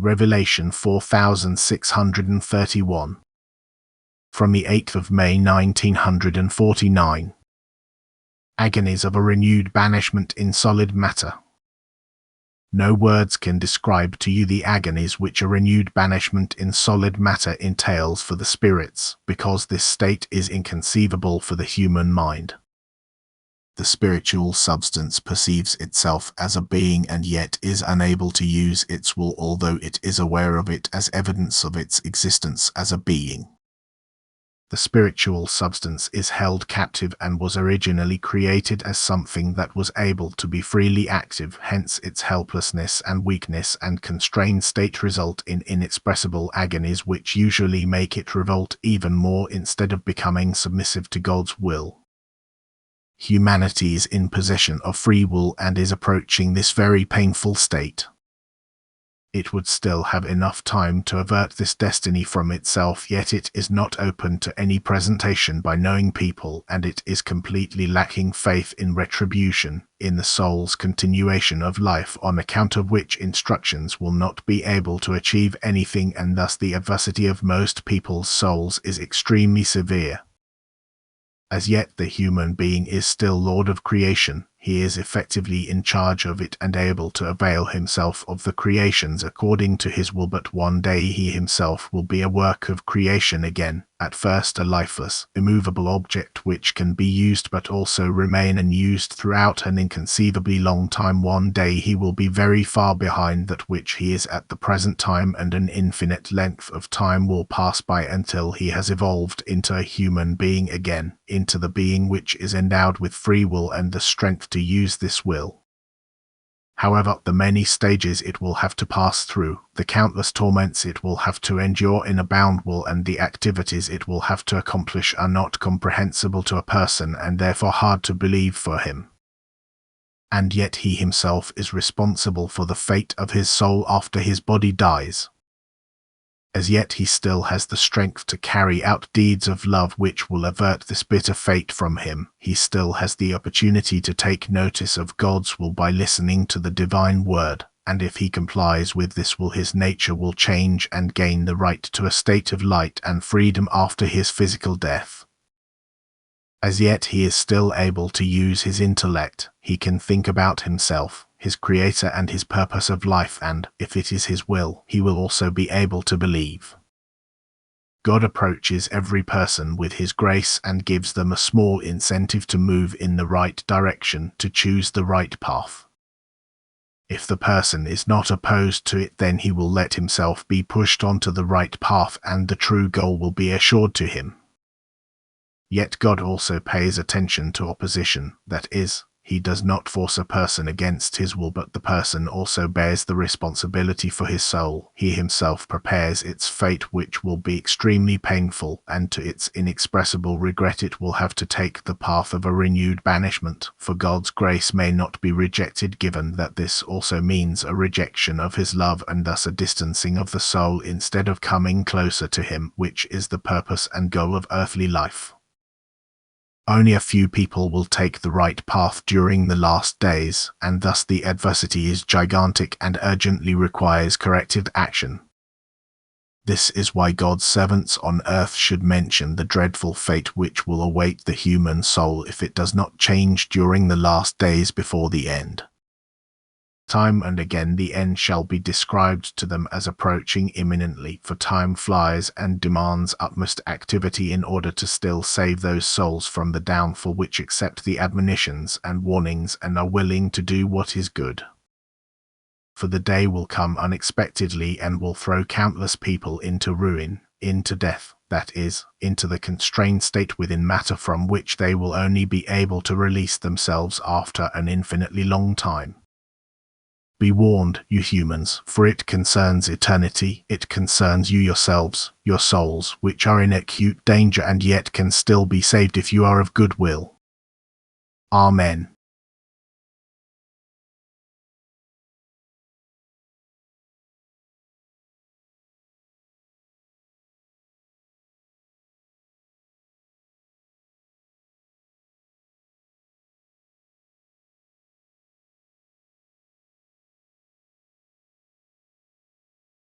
Revelation 4631. From the 8th of May 1949. Agonies of a renewed banishment in solid matter. No words can describe to you the agonies which a renewed banishment in solid matter entails for the spirits, because this state is inconceivable for the human mind. The spiritual substance perceives itself as a being and yet is unable to use its will, although it is aware of it as evidence of its existence as a being. The spiritual substance is held captive and was originally created as something that was able to be freely active, hence its helplessness and weakness and constrained state result in inexpressible agonies which usually make it revolt even more instead of becoming submissive to God's will. Humanity is in possession of free will and is approaching this very painful state. It would still have enough time to avert this destiny from itself, yet it is not open to any presentation by knowing people, and it is completely lacking faith in retribution, in the soul's continuation of life, on account of which instructions will not be able to achieve anything, and thus the adversity of most people's souls is extremely severe. As yet the human being is still Lord of creation. He is effectively in charge of it and able to avail himself of the creations according to his will, but one day he himself will be a work of creation again, at first a lifeless, immovable object which can be used but also remain unused throughout an inconceivably long time. One day he will be very far behind that which he is at the present time, and an infinite length of time will pass by until he has evolved into a human being again, into the being which is endowed with free will and the strength to use this will. However, the many stages it will have to pass through, the countless torments it will have to endure in a bound will, and the activities it will have to accomplish are not comprehensible to a person and therefore hard to believe for him. And yet he himself is responsible for the fate of his soul after his body dies. As yet he still has the strength to carry out deeds of love which will avert this bitter fate from him. He still has the opportunity to take notice of God's will by listening to the divine word, and if he complies with this will, his nature will change and gain the right to a state of light and freedom after his physical death. As yet he is still able to use his intellect. He can think about himself, his creator and his purpose of life, and, if it is his will, he will also be able to believe. God approaches every person with his grace and gives them a small incentive to move in the right direction, to choose the right path. If the person is not opposed to it, then he will let himself be pushed onto the right path and the true goal will be assured to him. Yet God also pays attention to opposition, that is, he does not force a person against his will, but the person also bears the responsibility for his soul. He himself prepares its fate, which will be extremely painful, and to its inexpressible regret it will have to take the path of a renewed banishment, for God's grace may not be rejected, given that this also means a rejection of his love and thus a distancing of the soul instead of coming closer to him, which is the purpose and goal of earthly life. Only a few people will take the right path during the last days, and thus the adversity is gigantic and urgently requires corrective action. This is why God's servants on earth should mention the dreadful fate which will await the human soul if it does not change during the last days before the end. Time and again the end shall be described to them as approaching imminently, for time flies and demands utmost activity in order to still save those souls from the downfall which accept the admonitions and warnings and are willing to do what is good. For the day will come unexpectedly and will throw countless people into ruin, into death, that is, into the constrained state within matter from which they will only be able to release themselves after an infinitely long time. Be warned, you humans, for it concerns eternity. It concerns you yourselves, your souls, which are in acute danger and yet can still be saved if you are of good will. Amen.